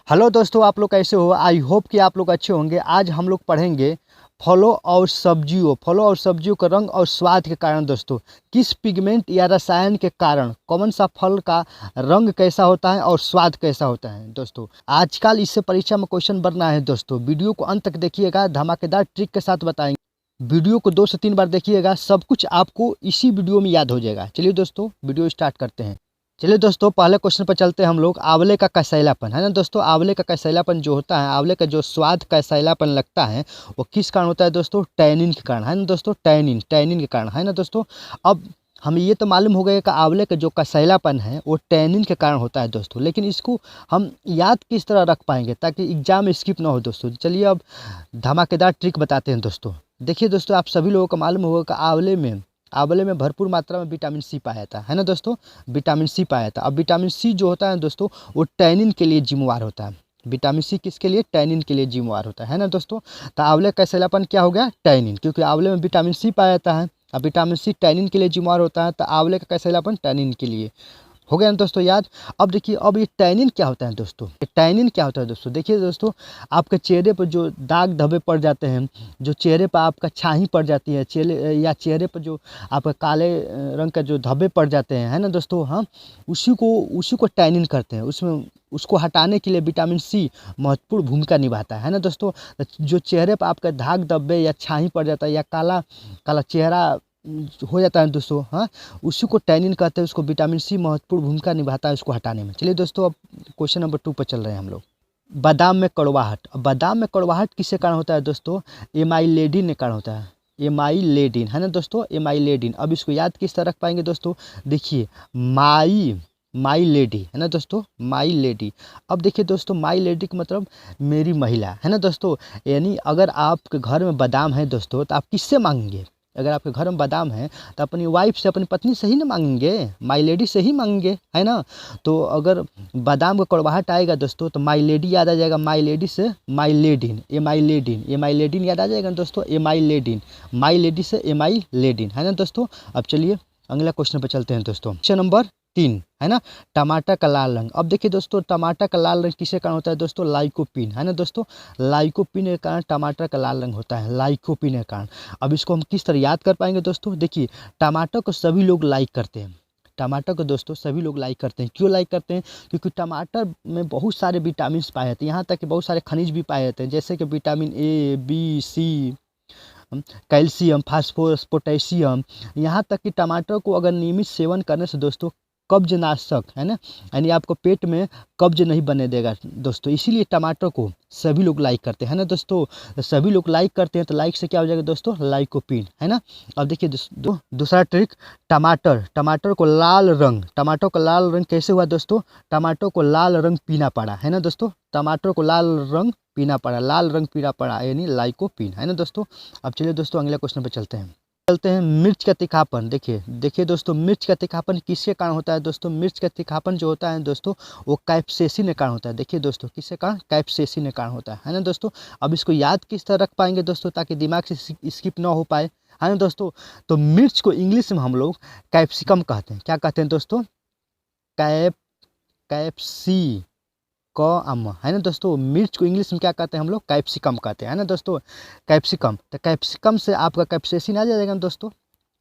Hello दोस्तों, आप लोग कैसे हो? आई होप कि आप लोग अच्छे होंगे। आज हम लोग पढ़ेंगे फलों और सब्जियों का रंग और स्वाद के कारण। दोस्तों, किस पिगमेंट या रसायन के कारण कौन सा फल का रंग कैसा होता है और स्वाद कैसा होता है। दोस्तों, आजकल इससे परीक्षा में क्वेश्चन बनना है। दोस्तों, वीडियो को अंत तक देखिएगा, धमाकेदार ट्रिक के साथ बताएंगे। वीडियो को 2 से 3 बार देखिएगा, सब कुछ आपको इसी वीडियो में याद हो जाएगा। चलिए दोस्तों, वीडियो स्टार्ट करते हैं। चलिए दोस्तों, पहले क्वेश्चन पर चलते हैं हम लोग। आंवले का कसैलापन है ना दोस्तों, आंवले का कसैलापन जो होता है, आंवले का जो स्वाद कसैलापन लगता है, वो किस कारण होता है दोस्तों? टैनिन के कारण, है ना दोस्तों। टैनिन के कारण, है ना दोस्तों। अब हमें ये तो मालूम हो गया कि आंवले का जो कसैलापन है वो टैनिन के कारण होता है दोस्तों, लेकिन इसको हम याद किस तरह रख पाएंगे ताकि एग्जाम में स्किप ना हो दोस्तों। चलिए अब धमाकेदार ट्रिक बताते हैं दोस्तों। देखिए दोस्तों, आप सभी लोगों को मालूम होगा कि आंवले में भरपूर मात्रा में विटामिन सी पाया जाता है ना दोस्तों। विटामिन सी पाया जाता है। अब विटामिन सी जो होता है दोस्तों, वो टैनिन के लिए जिम्मेवार होता है। विटामिन सी किसके लिए? टैनिन के लिए जिम्मेवार होता है ना दोस्तों। तो आंवले का कसैलापन क्या हो गया? टैनिन, क्योंकि आंवले में विटामिन सी पाया जाता है। अब विटामिन सी टैनिन के लिए जिम्मेवार होता है, तो आंवले का कसैलापन टैनिन के लिए हो गया ना दोस्तों याद। अब देखिए, अब ये टैनिन क्या होता है दोस्तों? ये टैनिन क्या होता है दोस्तों? देखिए दोस्तों, आपके चेहरे पर जो दाग धब्बे पड़ जाते हैं, जो चेहरे पर आपका छाही पड़ जाती है, चेहरे पर जो आपका काले रंग का जो धब्बे पड़ जाते हैं, है ना दोस्तों, हम उसी को टैनिन करते हैं। उसमें उसको हटाने के लिए विटामिन सी महत्वपूर्ण भूमिका निभाता है ना दोस्तों। जो चेहरे पर आपका दाग धब्बे या छाही पड़ जाता है या काला काला चेहरा हो जाता है दोस्तों, हाँ, उसी को टैनिन कहते हैं। उसको विटामिन सी महत्वपूर्ण भूमिका निभाता है उसको हटाने में। चलिए दोस्तों, अब क्वेश्चन नंबर 2 पर चल रहे हैं हम लोग। बादाम में कड़वाहट। अब बादाम में कड़वाहट किसके कारण होता है दोस्तों? एमाइलेडिन के कारण होता है। एमाइलेडिन, है ना दोस्तों, एमाइलेडिन। अब इसको याद किस तरह रख पाएंगे दोस्तों? देखिए, माई लेडी, है ना दोस्तों, माई लेडी। अब देखिए दोस्तों, माई लेडी का मतलब मेरी महिला, है ना दोस्तों। यानी अगर आपके घर में बादाम है दोस्तों, तो आप किससे मांगेंगे? अगर आपके घर में बादाम है तो अपनी वाइफ से, अपनी पत्नी से ही ना मांगेंगे, माई लेडी से ही मांगेंगे, है ना। तो अगर बादाम का कड़वाहट आएगा दोस्तों, तो माई लेडी याद आ जाएगा। माई लेडी से माई लेडिन, ए माई लेडिन याद आ जाएगा दोस्तों। ए माई लेडिन, माई लेडी से ए माई लेडिन, है ना दोस्तों। अब चलिए अगला क्वेश्चन पर चलते हैं दोस्तों। क्वेश्चन नंबर 3 है ना, टमाटर का लाल रंग। अब देखिए दोस्तों, टमाटर का लाल रंग किसके कारण होता है दोस्तों? लाइकोपीन, है ना दोस्तों। लाइकोपीन के कारण टमाटर का लाल रंग होता है, लाइकोपीन के कारण। अब इसको हम किस तरह याद कर पाएंगे दोस्तों? देखिए, टमाटर को सभी लोग लाइक करते हैं। टमाटर को दोस्तों सभी लोग लाइक करते हैं। क्यों लाइक करते हैं? क्योंकि टमाटर में बहुत सारे विटामिन पाए जाते हैं, यहाँ तक कि बहुत सारे खनिज भी पाए जाते हैं, जैसे कि vitamin A, B, C, calcium, phosphorus, potassium. यहाँ तक कि टमाटर को अगर नियमित सेवन करने से दोस्तों कब्ज नाशक, है ना, यानी आपको पेट में कब्ज नहीं बने देगा दोस्तों। इसीलिए टमाटर को सभी लोग लाइक करते हैं ना दोस्तों। तो सभी लोग लाइक करते हैं, तो लाइक से क्या हो जाएगा दोस्तों? लाइकोपीन, है ना। अब देखिए दूसरा ट्रिक, टमाटर को लाल रंग। टमाटर को लाल रंग कैसे हुआ दोस्तों? टमाटर को लाल रंग पीना पड़ा, है ना दोस्तों। टमाटर को लाल रंग पीना पड़ा, लाल रंग पीना पड़ा, यानी लाइकोपीन, है ना दोस्तों। अब चलिए दोस्तों अगले क्वेश्चन पर चलते हैं। मिर्च का तीखापन। देखिए दोस्तों, मिर्च का तीखापन किसके कारण होता है दोस्तों? मिर्च का तीखापन जो होता है दोस्तों, वो कैप्सेसिन के कारण होता है। देखिए दोस्तों, किसके कारण? कैप्सेसिन के कारण होता है ना दोस्तों। अब इसको याद किस तरह रख पाएंगे दोस्तों ताकि दिमाग से स्किप ना हो पाए, है ना दोस्तों। तो मिर्च को इंग्लिश में हम लोग कैप्सिकम कहते हैं। क्या कहते हैं दोस्तों? कैप्सी है ना दोस्तों। मिर्च को इंग्लिश में क्या कहते हैं हम लोग? कैप्सिकम कहते हैं, है ना दोस्तों, कैप्सिकम। तो कैप्सिकम से आपका कैप्सेसिन आ जाएगा ना दोस्तों।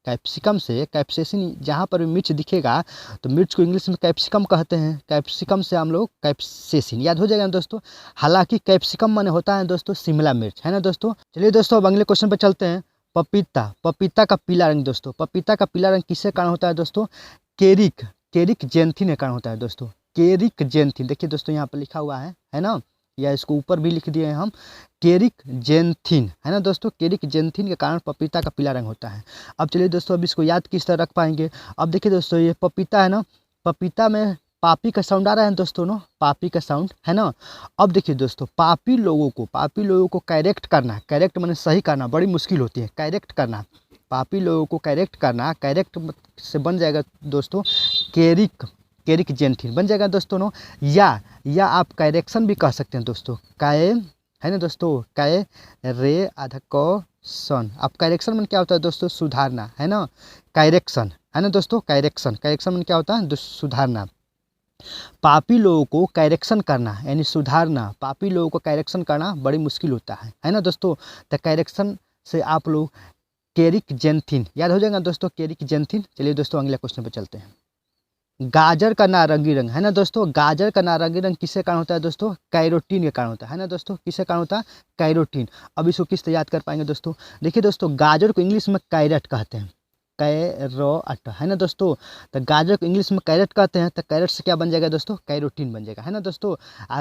कैप्सिकम से कैप्सेसिन, जहाँ पर भी मिर्च दिखेगा तो मिर्च को इंग्लिश में कैप्सिकम कहते हैं। कैप्सिकम से हम लोग कैप्सेसिन याद हो जाएगा ना दोस्तों। हालांकि कैप्सिकम माने होता है दोस्तों शिमला मिर्च, है ना दोस्तों। चलिए दोस्तों, अब अगले क्वेश्चन पर चलते हैं। पपीता का पीला रंग दोस्तों। पपीता का पीला रंग किसके कारण होता है दोस्तों? केरिक जेंथिन के कारण होता है दोस्तों। केरिक जेंथिन, देखिए दोस्तों यहाँ पर लिखा हुआ है ना, या इसको ऊपर भी लिख दिए हैं हम, केरिक जेंथिन, है ना दोस्तों। केरिक जेंथिन के कारण पपीता का पीला रंग होता है। अब चलिए दोस्तों, अब इसको याद किस तरह रख पाएंगे? अब देखिए दोस्तों, ये पपीता है ना, पपीता में पापी का साउंड आ रहा है दोस्तों ना, पापी का साउंड, है ना। अब देखिए दोस्तों, पापी लोगों को करेक्ट करना, करेक्ट माने सही करना बड़ी मुश्किल होती है। करेक्ट करना, पापी लोगों को करेक्ट करना, करेक्ट से बन जाएगा दोस्तों केरिक जेंथिन बन जाएगा दोस्तों नो। या आप करेक्शन भी कह सकते हैं दोस्तों। है ना दोस्तों, कै रे आधा क सन। अब करेक्शन में क्या होता है दोस्तों? सुधारना, है ना, करेक्शन, है ना दोस्तों। करेक्शन में क्या होता है? सुधारना। पापी लोगों को करेक्शन करना यानी सुधारना, पापी लोगों को करेक्शन करना बड़ी मुश्किल होता है ना दोस्तों। तो करेक्शन से आप लोग केरिक जेंथिन याद हो जाएगा दोस्तों, केरिक जेंथिन। चलिए दोस्तों अगले क्वेश्चन पे चलते हैं। गाजर का नारंगी रंग है ना दोस्तों, गाजर का नारंगी रंग किसके कारण होता है दोस्तों? कैरोटीन के कारण होता है ना दोस्तों। किसके कारण होता है? कैरोटीन। अब इसको किस तरह याद कर पाएंगे दोस्तों? देखिए दोस्तों, गाजर को इंग्लिश में कैरेट कहते हैं, कैरोट है ना दोस्तों। तो गाजर को इंग्लिश में कैरेट कहते हैं, तो कैरेट से क्या बन जाएगा दोस्तों? कैरोटीन बन जाएगा है ना दोस्तों।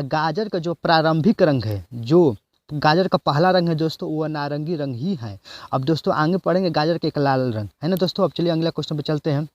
गाजर का जो प्रारंभिक रंग है, जो गाजर का पहला रंग है दोस्तों, वो नारंगी रंग ही है। अब दोस्तों आगे पढ़ेंगे गाजर के एक लाल रंग है ना दोस्तों। अब चलिए अगला क्वेश्चन पे चलते हैं।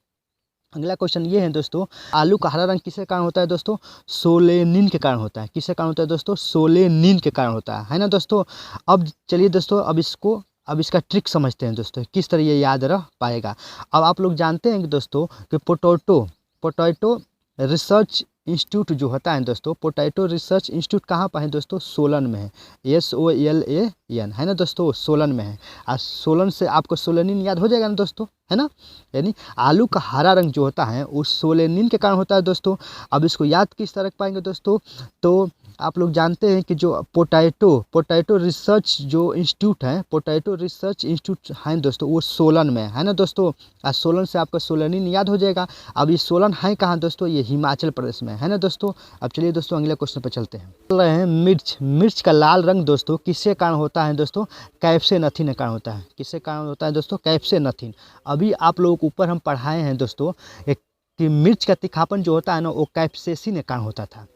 अगला क्वेश्चन ये है दोस्तों, आलू का हरा रंग किसके कारण होता है दोस्तों? सोलेनिन के कारण होता है। किसके कारण होता है दोस्तों? सोलेनिन के कारण होता है ना दोस्तों। अब चलिए दोस्तों, अब इसका ट्रिक समझते हैं दोस्तों, किस तरह ये याद रह पाएगा। अब आप लोग जानते हैं कि दोस्तों कि पोटैटो रिसर्च इंस्टीट्यूट जो होता है दोस्तों, पोटैटो रिसर्च इंस्टीट्यूट कहाँ पर है दोस्तों? सोलन में है, SOLAN है ना दोस्तों, सोलन में है। और सोलन से आपको सोलेनिन याद हो जाएगा ना दोस्तों, है ना। यानी आलू का हरा रंग जो होता है वो सोलेनिन के कारण होता है दोस्तों। अब इसको याद किस तरह रख पाएंगे दोस्तों? तो आप लोग जानते हैं कि जो पोटैटो रिसर्च जो इंस्टीट्यूट है, पोटैटो रिसर्च इंस्टीट्यूट है दोस्तों, वो सोलन में है ना दोस्तों। और सोलन से आपका सोलेनिन याद हो जाएगा। अब ये सोलन है कहाँ दोस्तों? ये हिमाचल प्रदेश में है ना दोस्तों। अब चलिए दोस्तों अगले क्वेश्चन पर चलते हैं। चल रहे हैं मिर्च का लाल रंग दोस्तों किसके कारण होता है दोस्तों? कैप्सेनथिन के कारण होता है। किसके कारण होता है दोस्तों? कैप्सेनथिन। अभी आप लोगों को ऊपर हम पढ़ाए हैं दोस्तों कि मिर्च का तीखापन जो होता है ना, वो कैप्सेसिन के कारण होता था।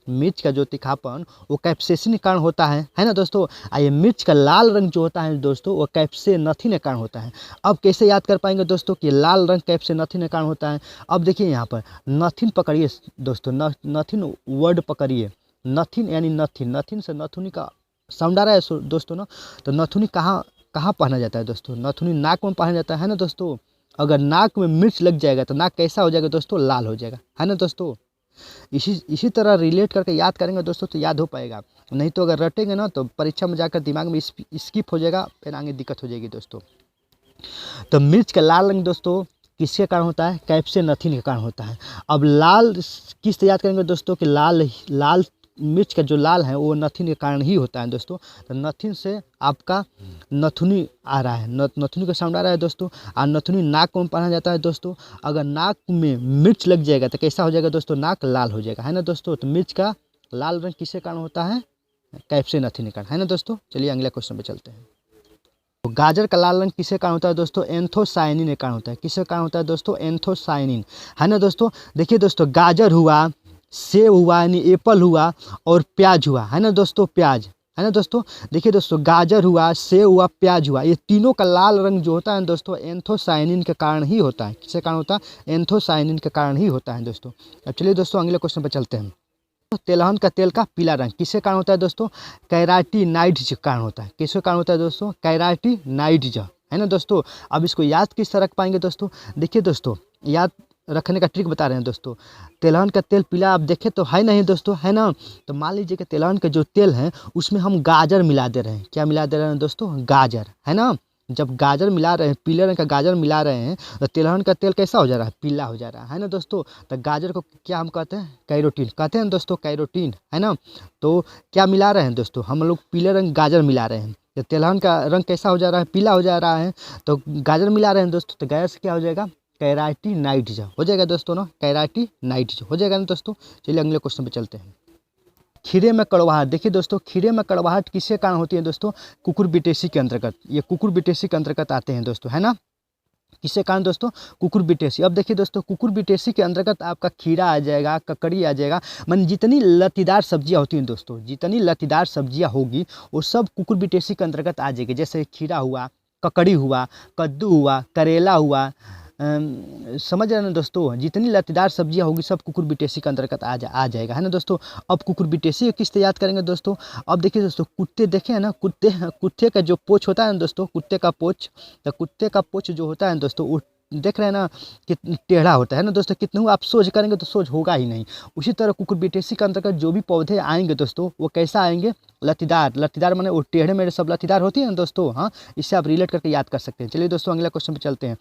मिर्च का जो तीखापन वो कैप्सेसिन के कारण होता है ना दोस्तों। ये मिर्च का लाल रंग जो होता है दोस्तों, वो कैप्सेनथिन के कारण होता है। अब कैसे याद कर पाएंगे दोस्तों कि लाल रंग कैप्सेनथिन के कारण होता है? अब देखिए यहाँ पर नथिन पकड़िए दोस्तों, नथिन वर्ड पकड़िए। नथिन यानी नथिन से नथुनी का साउंड आ रहा है दोस्तों ना। तो नथुनी कहाँ कहाँ पहना जाता है दोस्तों? नथुनी नाक में पहना जाता है ना दोस्तों। अगर नाक में मिर्च लग जाएगा तो नाक कैसा हो जाएगा दोस्तों? लाल हो जाएगा है ना दोस्तों। इसी तरह रिलेट करके याद करेंगे दोस्तों तो याद हो पाएगा। नहीं तो अगर रटेंगे ना तो परीक्षा में जाकर दिमाग में स्किप हो जाएगा, फिर आगे दिक्कत हो जाएगी दोस्तों। तो मिर्च का लाल रंग दोस्तों किसके कारण होता है? कैप्सेनथिन के कारण होता है। अब लाल किस तरह याद करेंगे दोस्तों कि लाल मिर्च का जो लाल है वो नथिन के कारण ही होता है दोस्तों। तो नथिन से आपका नथुनी आ रहा है, नथुनी का साउंड आ रहा है दोस्तों। और नथुनी नाक में पहना जाता है दोस्तों। अगर नाक में मिर्च लग जाएगा तो कैसा हो जाएगा दोस्तों? नाक लाल हो जाएगा है ना दोस्तों। तो मिर्च का लाल रंग किसके कारण होता है? कैप्सेनथिन के कारण है ना दोस्तों। चलिए अगले क्वेश्चन पे चलते हैं। तो गाजर का लाल रंग किसके कारण होता है दोस्तों? एंथोसायनिन के कारण होता है। किसके कारण होता है दोस्तों? एंथोसायनिन है ना दोस्तों। देखिए दोस्तों, गाजर हुआ, सेब हुआ यानी एप्पल हुआ, और प्याज हुआ है ना दोस्तों, प्याज है ना दोस्तों। देखिए दोस्तों, गाजर हुआ, सेब हुआ, प्याज हुआ, ये तीनों का लाल रंग जो होता है दोस्तों एंथोसायनिन के कारण ही होता है। किसके कारण होता है? एंथोसायनिन के कारण ही होता है दोस्तों। अब चलिए दोस्तों अगले क्वेश्चन पर चलते हैं। तेलहन का तेल का पीला रंग किसके कारण होता है दोस्तों? कैराटिनाइड्स के कारण होता है। किसके कारण होता है दोस्तों? कैराटिनाइड्स है ना दोस्तों। अब इसको याद किस तरह रख पाएंगे दोस्तों? देखिए दोस्तों, याद रखने का ट्रिक बता रहे हैं दोस्तों। तेलहन का तेल पीला आप देखें तो है नहीं दोस्तों, है ना। तो मान लीजिए कि तेलहन का जो तेल है उसमें हम गाजर मिला दे रहे हैं। क्या मिला दे रहे हैं दोस्तों? गाजर है ना। जब गाजर मिला रहे हैं, पीले रंग का गाजर मिला रहे हैं, तो तिलहन का तेल कैसा हो जा रहा है? पीला हो जा रहा है ना दोस्तों। तो गाजर को क्या हम कहते हैं? कैरोटीन कहते हैं दोस्तों, कैरोटीन है ना। तो क्या मिला रहे हैं दोस्तों? हम लोग पीले रंग गाजर मिला रहे हैं, तो तिलहन का रंग कैसा हो जा रहा है? पीला हो जा रहा है। तो गाजर मिला रहे हैं दोस्तों, तो गाजर से क्या हो जाएगा? कैराटिनाइड्स हो जाएगा दोस्तों ना, कैराटिनाइड्स हो जाएगा ना दोस्तों। चलिए अगले क्वेश्चन पे चलते हैं। खीरे में कड़वाहट, देखिए दोस्तों, खीरे में कड़वाहट किसके कारण होती है दोस्तों? कुकुरबिटेसी के अंतर्गत, ये कुकुरबिटेसी के अंतर्गत आते हैं दोस्तों, है ना। किसके कारण दोस्तों? कुकुरबिटेसी। अब देखिए दोस्तों, कुकुरबिटेसी के अंतर्गत आपका खीरा आ जाएगा, ककड़ी आ जाएगा, मन जितनी लतीदार सब्जियां होती हैं दोस्तों, जितनी लतीदार सब्जियां होगी वो सब कुकुरबिटेसी के अंतर्गत आ जाएगी। जैसे खीरा हुआ, ककड़ी हुआ, कद्दू हुआ, करेला हुआ, समझ रहे हैं ना दोस्तों, जितनी लतीदार सब्जियां होगी सब कुकुरबिटेसी के अंतर्गत आ जाएगा, है ना दोस्तों। अब कुकुरबिटेसी किस तरह याद करेंगे दोस्तों? अब देखिए दोस्तों, कुत्ते देखे हैं ना, कुत्ते का जो पोछ होता है ना दोस्तों, कुत्ते का पोछ, तो कुत्ते का पोछ जो होता है दोस्तों वो देख रहे हैं ना कि टेढ़ा होता है ना दोस्तों। कितने आप सोच करेंगे तो सोच होगा ही नहीं। उसी तरह कुकुरबिटेसी के अंतर्गत जो भी पौधे आएंगे दोस्तों वो कैसा आएंगे? लतीदार। लतीदार माने वो टेढ़े मेढ़े सब लतीदार होती है ना दोस्तों। हाँ, इससे आप रिलेट करके याद कर सकते हैं। चलिए दोस्तों अगला क्वेश्चन पे चलते हैं।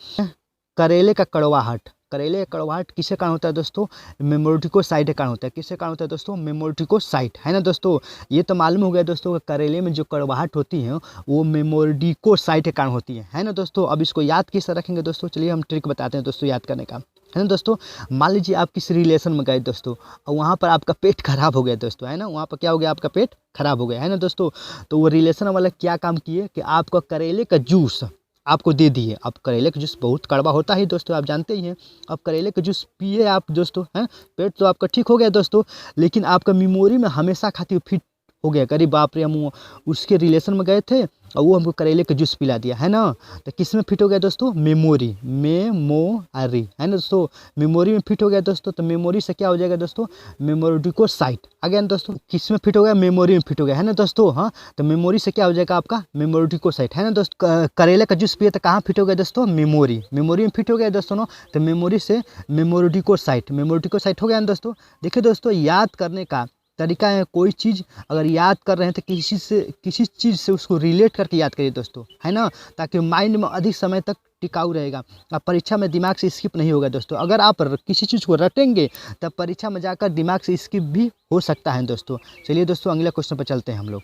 करेले का कड़वाहट, करेले का कड़वाहट किसके कारण होता है दोस्तों? मेमोरिटिकोसाइट के कारण होता है। किसके कारण होता है दोस्तों? मेमोरिटिकोसाइट, है ना दोस्तों। ये तो मालूम हो गया दोस्तों कि करेले में जो कड़वाहट होती है वो मेमोरिटिकोसाइट के कारण होती है ना दोस्तों। अब इसको याद किस तरह रखेंगे दोस्तों? चलिए हम ट्रिक बताते हैं दोस्तों याद करने का, है ना दोस्तों। मान लीजिए आप किसी रिलेशन में गए दोस्तों और वहाँ पर आपका पेट खराब हो गया दोस्तों, है ना। वहाँ पर क्या हो गया? आपका पेट खराब हो गया, है ना दोस्तों। तो वो रिलेशन वाला क्या काम किए कि आपका करेले का जूस आपको दे दिए। अब करेले का जूस बहुत कड़वा होता है दोस्तों, आप जानते ही हैं। अब करेले का जूस पिए आप दोस्तों, हैं, पेट तो आपका ठीक हो गया दोस्तों, लेकिन आपका मेमोरी में हमेशा खातिर फिट हो गया। अरे बाप रे, हम उसके रिलेशन में गए थे और वो हमको करेले का जूस पिला दिया, है ना। तो किस में फिट हो गया दोस्तों? मेमोरी, मेमोरी, है ना दोस्तों। मेमोरी में फिट हो गया दोस्तों। तो मेमोरी से क्या हो जाएगा दोस्तों? मेमोरिटिकोसाइट आ गया ना दोस्तों। किस में फिट हो गया? मेमोरी में फिट हो गया, है ना दोस्तों। हाँ, तो मेमोरी से क्या हो जाएगा आपका? मेमोरिटिकोसाइट, है ना दोस्तों। करेले का जूस पिए तो कहाँ फिट हो गया दोस्तों? मेमोरी, मेमोरी में फिट हो गया दोस्तों ना। तो मेमोरी से मेमोरिटिकोसाइट, मेमोरिटिकोसाइट हो गया ना दोस्तों। देखिए दोस्तों, याद करने का तरीका है, कोई चीज़ अगर याद कर रहे हैं तो किसी चीज़ से उसको रिलेट करके याद करिए दोस्तों, है ना, ताकि माइंड में अधिक समय तक टिकाऊ रहेगा। अब परीक्षा में दिमाग से स्किप नहीं होगा दोस्तों। अगर आप किसी चीज़ को रटेंगे तब परीक्षा में जाकर दिमाग से स्किप भी हो सकता है दोस्तों। चलिए दोस्तों अगले क्वेश्चन पर चलते हैं हम लोग।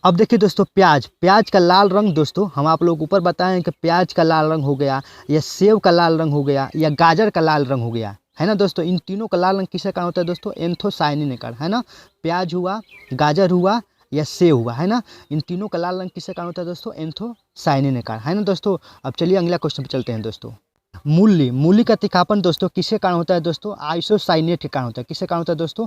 अब देखिए दोस्तों, प्याज का लाल रंग दोस्तों, हम आप लोग ऊपर बताएं कि प्याज का लाल रंग हो गया, या सेब का लाल रंग हो गया, या गाजर का लाल रंग हो गया, है ना दोस्तों। इन तीनों का लाल रंग किसके कारण होता है दोस्तों? एंथोसायनिन के कारण, है ना। प्याज हुआ, गाजर हुआ, या सेब हुआ, है ना। इन तीनों का लाल रंग किसके कारण होता है दोस्तों? एंथोसायनिन के कारण, है ना दोस्तों। अब चलिए अगला क्वेश्चन पर चलते हैं दोस्तों। मूली का तीखापन दोस्तों किसके कारण होता है दोस्तों? आइसोसाइनेट के कारण होता है। किसके कारण होता है दोस्तों?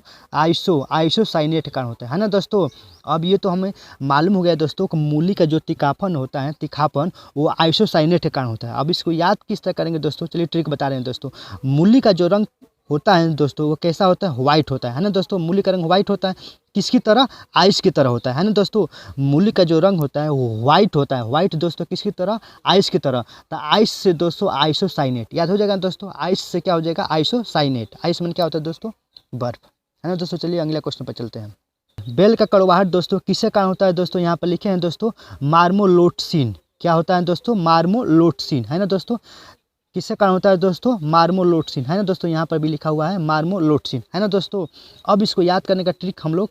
आइसोसाइनेट के कारण होता है ना दोस्तों। अब ये तो हमें मालूम हो गया दोस्तों कि मूली का जो तीखापन वो आइसोसाइनेट के कारण होता है। अब इसको याद किस तरह करेंगे दोस्तों? चलिए ट्रिक बता रहे हैं दोस्तों। मूली का जो रंग होता है दोस्तों वो कैसा होता है? व्हाइट होता है ना दोस्तों। मूली का रंग व्हाइट होता है, किसकी तरह? आइस की तरह होता है ना दोस्तों। मूली का जो रंग होता है वो व्हाइट होता है, व्हाइट दोस्तों किसकी तरह? आइस की तरह। तो आइस से दोस्तों आइसोसाइनेट याद हो जाएगा दोस्तों। आइस से क्या हो जाएगा? आइसोसाइनेट। आइस में क्या होता है दोस्तों? बर्फ, है ना दोस्तों। चलिए अगले क्वेश्चन पर चलते हैं। बेल का कड़वाहट दोस्तों किसके कारण होता है दोस्तों? यहाँ पर लिखे हैं दोस्तों मार्मोलोटसिन। क्या होता है दोस्तों? मार्मोलोटसिन, है ना दोस्तों। किसके कारण होता है दोस्तों? मार्मोलोटसिन, है ना दोस्तों। यहाँ पर भी लिखा हुआ है मार्मोलोटसिन, है ना दोस्तों। अब इसको याद करने का ट्रिक हम लोग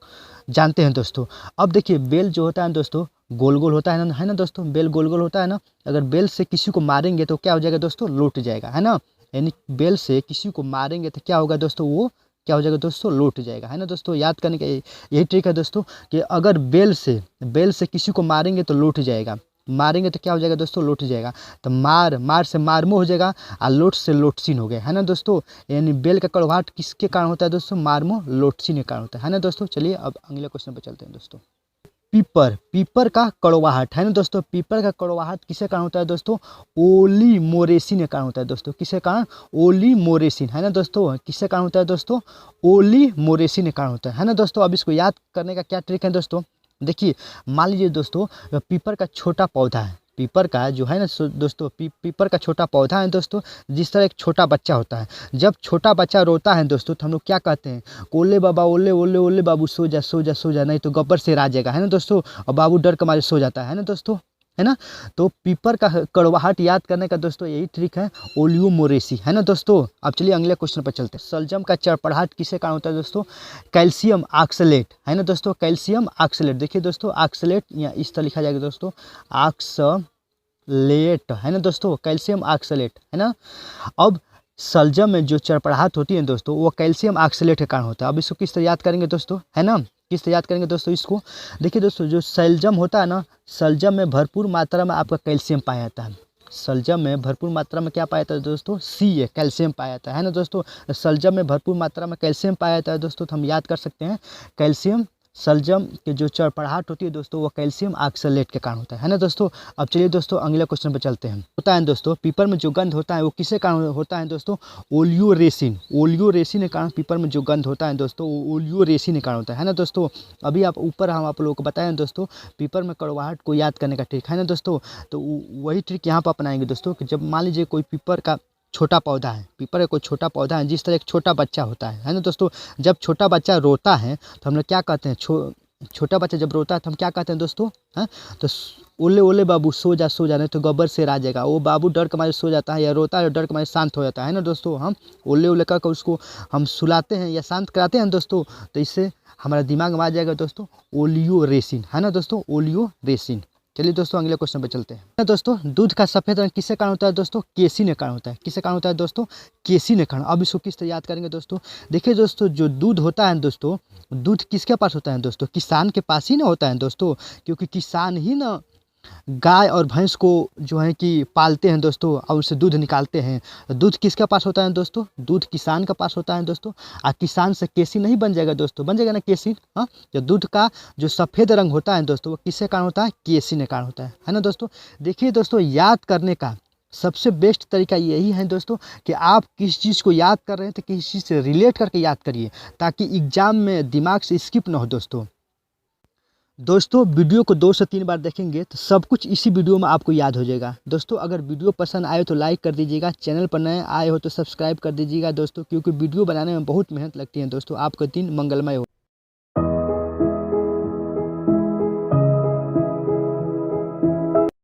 जानते हैं दोस्तों। अब देखिए, बेल जो होता है दोस्तों गोल गोल होता है ना दोस्तों। बेल गोल गोल होता है ना। अगर बेल से किसी को मारेंगे तो क्या हो जाएगा दोस्तों? लौट जाएगा, है ना। यानी बेल से किसी को मारेंगे तो क्या होगा दोस्तों? वो क्या हो जाएगा दोस्तों? लौट जाएगा, है ना दोस्तों। याद करने का यही ट्रिक है दोस्तों कि अगर बेल से किसी को मारेंगे तो लौट जाएगा, मारेंगे तो क्या हो जाएगा दोस्तों? लौट जाएगा। तो मार से मारमो हो जाएगा और लोट से लोटसिन हो गया, है ना दोस्तों। यानी बेल का कड़वाहट किसके कारण होता है दोस्तों? मारमो लोटसिन के कारण होता है ना दोस्तों। चलिए अब अगले क्वेश्चन पर चलते हैं दोस्तों। पीपर का कड़वाहट, है ना दोस्तों। पीपर का कड़वाहट किसके कारण होता है दोस्तों? ओलिमोरेसिन के कारण होता है दोस्तों। किसके कारण? ओलिमोरेसिन, है ना दोस्तों। किसके कारण होता है दोस्तों? ओलिमोरेसिन के कारण होता है ना दोस्तों। अब इसको याद करने का क्या ट्रिक है दोस्तों? देखिए, मान लीजिए दोस्तों पीपर का छोटा पौधा है, पीपर का जो है ना दोस्तों, पीपर का छोटा पौधा है दोस्तों। जिस तरह एक छोटा बच्चा होता है, जब छोटा बच्चा रोता है दोस्तों तो हम लोग क्या कहते हैं? ओले बाबा ओले ओले ओले बाबू सो जा सो जा सो जा, नहीं तो गब्बर से आ जाएगा, है ना दोस्तों। और बाबू डर के मारे सो जाता है ना दोस्तों, है ना। तो पीपर का कड़वाहट याद करने का दोस्तों यही ट्रिक है, ओलियोमोरेसी, है ना दोस्तों। अब चलिए अगले क्वेश्चन पर चलते हैं। सलजम का चरपड़ाहट किसके कारण होता है दोस्तों? कैल्शियम ऑक्सलेट, है ना दोस्तों। कैल्शियम ऑक्सलेट, देखिए दोस्तों ऑक्सलेट या इस तरह लिखा जाएगा दोस्तों, ऑक्सलेट, है ना दोस्तों। कैल्शियम ऑक्सलेट, है ना। अब सलजम में जो चरपड़ाहट होती है दोस्तों वो कैल्शियम ऑक्सलेट के कारण होता है। अब इसको किस तरह याद करेंगे दोस्तों, है ना, किस तरह याद करेंगे दोस्तों इसको? देखिए दोस्तों, जो सलजम होता है ना, सलजम में भरपूर मात्रा में आपका कैल्शियम पाया जाता है। सलजम में भरपूर मात्रा में क्या पाया जाता है दोस्तों? सी कैल्शियम पाया जाता है ना दोस्तों। सलजम में भरपूर मात्रा में कैल्शियम पाया जाता है दोस्तों, तो हम याद कर सकते हैं कैल्शियम। सलजम के जो चरपड़ाहट होती है दोस्तों वो कैल्शियम ऑक्सलेट के कारण होता है ना दोस्तों। अब चलिए दोस्तों अगले क्वेश्चन पर चलते हैं। होता है दोस्तों पीपर में जो गंध होता है वो किसके कारण होता है दोस्तों? ओलियोरेसिन, ओलियोरेसिन के कारण पीपर में जो गंध होता है दोस्तों वो ओलियोरेसिन के कारण होता है ना दोस्तों। अभी आप ऊपर हम आप लोगों को बताएं दोस्तों पीपर में कड़वाहट को याद करने का ट्रिक, है ना दोस्तों। तो वही ट्रिक यहाँ पर अपनाएंगे दोस्तों कि जब मान लीजिए कोई पीपर का छोटा पौधा है, पीपर का कोई छोटा पौधा है, जिस तरह एक छोटा बच्चा होता है ना दोस्तों। जब छोटा बच्चा रोता है तो हम लोग क्या कहते हैं? छोटा बच्चा जब रोता है तो हम क्या कहते हैं दोस्तों? हाँ, तो ओले ओले बाबू सो जा नहीं तो गब्बर शेर आ जाएगा। वो बाबू डर के मारे सो जाता है या रोता है, डर के मारे शांत हो जाता है ना दोस्तों। हम ओले ओले कर उसको हम सुलाते हैं या शांत कराते हैं दोस्तों, तो इससे हमारा दिमाग में आ जाएगा दोस्तों ओलियो रेसिन, है ना दोस्तों, ओलियो रेसिन। चलिए दोस्तों अगले क्वेश्चन पे चलते हैं ना दोस्तों। दूध का सफेद रंग किसके कारण होता है दोस्तों? केसिन के कारण होता है। किसके कारण होता है दोस्तों? केसिन के कारण। अब इसको किस तरह याद करेंगे दोस्तों? देखिए दोस्तों, जो दूध होता है दोस्तों, दूध किसके पास होता है दोस्तों? किसान के पास ही ना होता है दोस्तों, क्योंकि किसान ही ना गाय और भैंस को जो है कि पालते हैं दोस्तों और उससे दूध निकालते हैं। दूध किसके पास होता है दोस्तों? दूध किसान के पास होता है दोस्तों। किसान से केसिन नहीं बन जाएगा दोस्तों, बन जाएगा ना केसिन। हाँ, जो दूध का जो सफ़ेद रंग होता है दोस्तों, वो किसके कारण होता है? केसिन के कारण होता है ना दोस्तों। देखिए दोस्तों, याद करने का सबसे बेस्ट तरीका यही है दोस्तों कि आप किस चीज़ को याद कर रहे हैं तो किसी चीज़ से रिलेट करके याद करिए, ताकि एग्जाम में दिमाग से स्किप ना हो दोस्तों। दोस्तों वीडियो को 2 से 3 बार देखेंगे तो सब कुछ इसी वीडियो में आपको याद हो जाएगा। दोस्तों अगर वीडियो पसंद आए तो लाइक कर दीजिएगा, चैनल पर नए आए हो तो सब्सक्राइब कर दीजिएगा दोस्तों, क्योंकि वीडियो बनाने में बहुत मेहनत लगती है दोस्तों। आपका दिन मंगलमय हो।